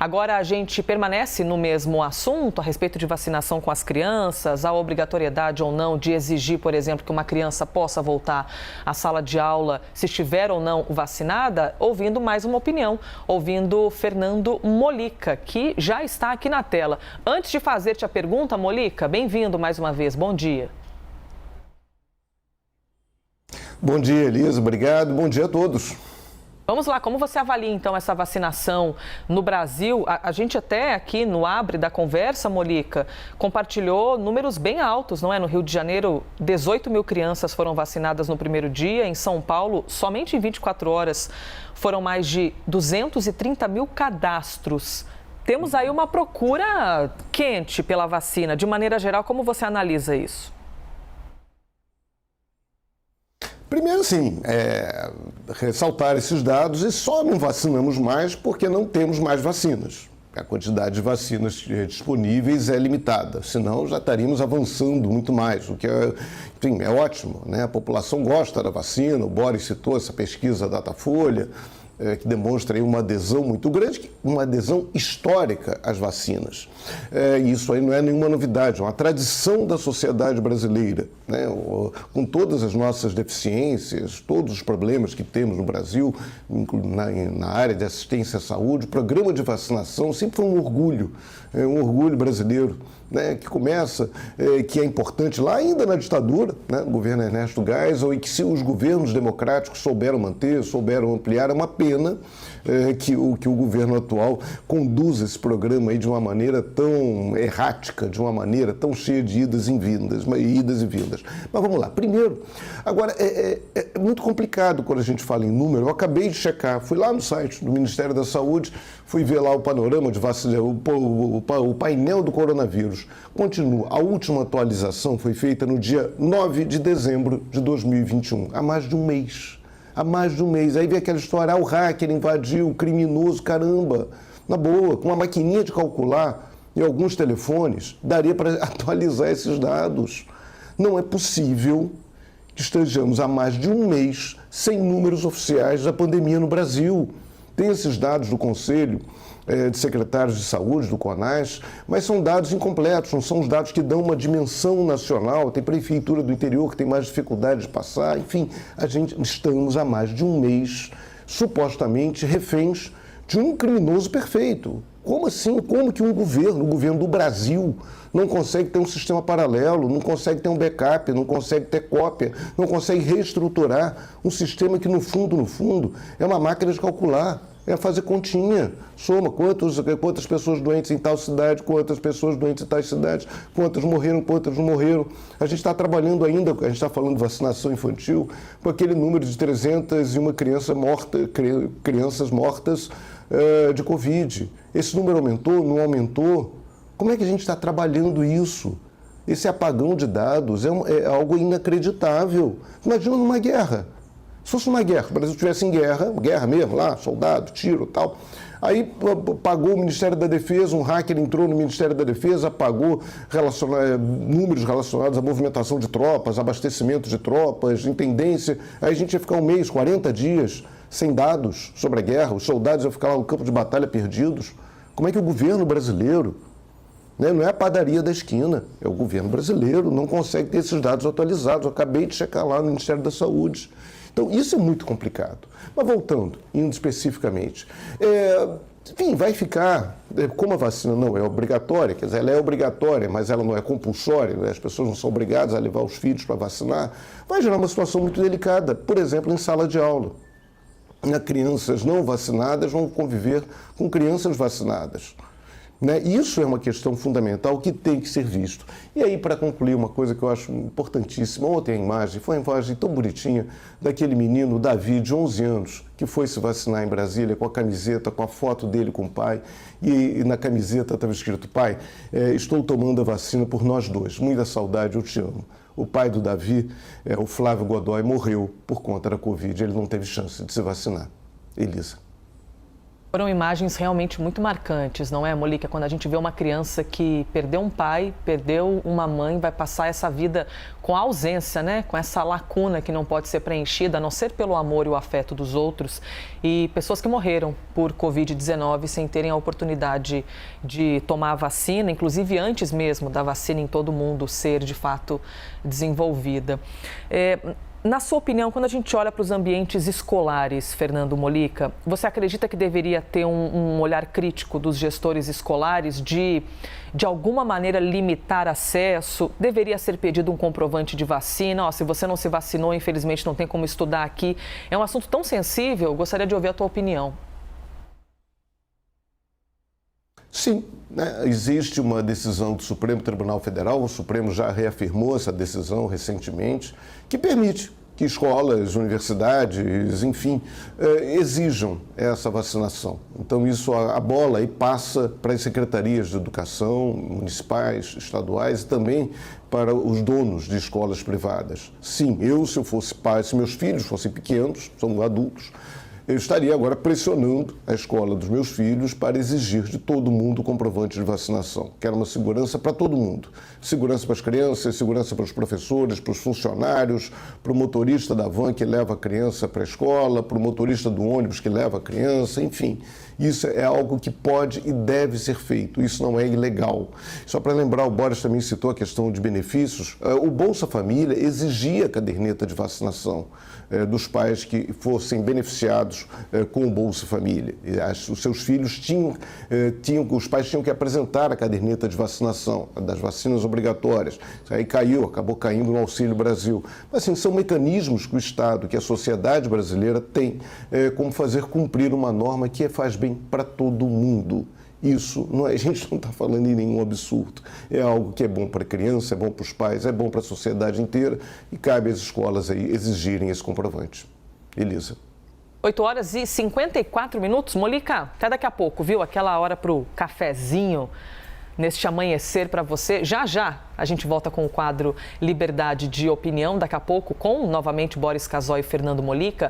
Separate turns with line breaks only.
Agora, a gente permanece no mesmo assunto a respeito de vacinação com as crianças, a obrigatoriedade ou não de exigir, por exemplo, que uma criança possa voltar à sala de aula se estiver ou não vacinada, ouvindo mais uma opinião, ouvindo Fernando Molica, que já está aqui na tela. Antes de fazer-te a pergunta, Molica, bem-vindo mais uma vez, bom dia.
Bom dia, Elisa, obrigado, bom dia a todos.
Vamos lá, como você avalia então essa vacinação no Brasil? A gente até aqui no Abre da Conversa, Molica, compartilhou números bem altos, não é? No Rio de Janeiro, 18 mil crianças foram vacinadas no primeiro dia. Em São Paulo, somente em 24 horas, foram mais de 230 mil cadastros. Temos aí uma procura quente pela vacina. De maneira geral, como você analisa isso?
Primeiro, sim, ressaltar esses dados e só não vacinamos mais porque não temos mais vacinas. A quantidade de vacinas disponíveis é limitada, senão já estaríamos avançando muito mais, o que enfim, é ótimo, né? A população gosta da vacina, o Boris citou essa pesquisa Datafolha, que demonstra aí uma adesão muito grande, uma adesão histórica às vacinas. Isso aí não é nenhuma novidade, é uma tradição da sociedade brasileira, né? Com todas as nossas deficiências, todos os problemas que temos no Brasil, na área de assistência à saúde, o programa de vacinação sempre foi um orgulho brasileiro, né, que começa, que é importante lá ainda na ditadura, né, no governo Ernesto Geisel, e que se os governos democráticos souberam manter, souberam ampliar, é uma pena que o governo atual conduza esse programa aí de uma maneira tão errática, de uma maneira tão cheia de idas e vindas. Mas vamos lá. Primeiro, agora, é muito complicado quando a gente fala em número. Eu acabei de checar, fui lá no site do Ministério da Saúde, fui ver lá o panorama de vacina, o painel do coronavírus. Continua. A última atualização foi feita no dia 9 de dezembro de 2021, há mais de um mês. Há mais de um mês. Aí vem aquela história, o hacker invadiu, o criminoso, caramba. Na boa, com uma maquininha de calcular e alguns telefones, daria para atualizar esses dados. Não é possível que estejamos há mais de um mês sem números oficiais da pandemia no Brasil. Tem esses dados do Conselho de Secretários de Saúde, do CONAS, mas são dados incompletos, não são os dados que dão uma dimensão nacional. Tem prefeitura do interior que tem mais dificuldade de passar. Enfim, estamos há mais de um mês, supostamente, reféns de um criminoso perfeito. Como assim? Como que o governo do Brasil, não consegue ter um sistema paralelo, não consegue ter um backup, não consegue ter cópia, não consegue reestruturar um sistema que, no fundo, é uma máquina de calcular? É fazer continha, soma quantas pessoas doentes em tal cidade, quantas pessoas doentes em tais cidades, quantas morreram, quantas não morreram. A gente está trabalhando ainda, a gente está falando de vacinação infantil, com aquele número de 301 crianças mortas de Covid. Esse número aumentou, não aumentou? Como é que a gente está trabalhando isso? Esse apagão de dados é algo inacreditável. Imagina numa guerra. Se fosse uma guerra, o Brasil estivesse em guerra mesmo, lá, soldado, tiro e tal, aí pagou o Ministério da Defesa, um hacker entrou no Ministério da Defesa, apagou números relacionados à movimentação de tropas, abastecimento de tropas, intendência, aí a gente ia ficar um mês, 40 dias, sem dados sobre a guerra, os soldados iam ficar lá no campo de batalha perdidos. Como é que o governo brasileiro, né, não é a padaria da esquina, é o governo brasileiro, não consegue ter esses dados atualizados? Eu acabei de checar lá no Ministério da Saúde. Então, isso é muito complicado. Mas voltando, indo especificamente, enfim, vai ficar, como a vacina não é obrigatória, quer dizer, ela é obrigatória, mas ela não é compulsória, né? As pessoas não são obrigadas a levar os filhos para vacinar, vai gerar uma situação muito delicada, por exemplo, em sala de aula. Crianças não vacinadas vão conviver com crianças vacinadas. Né? Isso é uma questão fundamental que tem que ser visto. E aí, para concluir, uma coisa que eu acho importantíssima, ontem a imagem, foi uma imagem tão bonitinha daquele menino, Davi, de 11 anos, que foi se vacinar em Brasília com a camiseta, com a foto dele com o pai, e na camiseta estava escrito: pai, estou tomando a vacina por nós dois, muita saudade, eu te amo. O pai do Davi, o Flávio Godoy, morreu por conta da Covid, ele não teve chance de se vacinar. Elisa.
Foram imagens realmente muito marcantes, não é, Molica? Quando a gente vê uma criança que perdeu um pai, perdeu uma mãe, vai passar essa vida com a ausência, né? Com essa lacuna que não pode ser preenchida, a não ser pelo amor e o afeto dos outros. E pessoas que morreram por Covid-19 sem terem a oportunidade de tomar a vacina, inclusive antes mesmo da vacina em todo mundo ser, de fato, desenvolvida. Na sua opinião, quando a gente olha para os ambientes escolares, Fernando Molica, você acredita que deveria ter um olhar crítico dos gestores escolares de alguma maneira, limitar acesso? Deveria ser pedido um comprovante de vacina? Se você não se vacinou, infelizmente não tem como estudar aqui. É um assunto tão sensível, eu gostaria de ouvir a tua opinião.
Sim, né? Existe uma decisão do Supremo Tribunal Federal, o Supremo já reafirmou essa decisão recentemente, que permite que escolas, universidades, enfim, exijam essa vacinação. Então, isso, a bola aí passa para as secretarias de educação municipais, estaduais e também para os donos de escolas privadas. Sim, se eu fosse pai, se meus filhos fossem pequenos, são adultos, eu estaria agora pressionando a escola dos meus filhos para exigir de todo mundo o comprovante de vacinação. Quero uma segurança para todo mundo. Segurança para as crianças, segurança para os professores, para os funcionários, para o motorista da van que leva a criança para a escola, para o motorista do ônibus que leva a criança, enfim. Isso é algo que pode e deve ser feito. Isso não é ilegal. Só para lembrar, o Boris também citou a questão de benefícios. O Bolsa Família exigia a caderneta de vacinação dos pais que fossem beneficiados com o Bolsa Família. Os seus filhos os pais tinham que apresentar a caderneta de vacinação, das vacinas obrigatórias. Isso aí acabou caindo no Auxílio Brasil. Mas, assim, são mecanismos que o Estado, que a sociedade brasileira tem como fazer cumprir uma norma que faz bem para todo mundo. Isso, a gente não está falando em nenhum absurdo. É algo que é bom para a criança, é bom para os pais, é bom para a sociedade inteira e cabe às escolas aí exigirem esse comprovante. Elisa.
8h54. Molica, até daqui a pouco, viu? Aquela hora para o cafezinho neste amanhecer para você. Já a gente volta com o quadro Liberdade de Opinião, daqui a pouco com novamente Boris Casoy e Fernando Molica.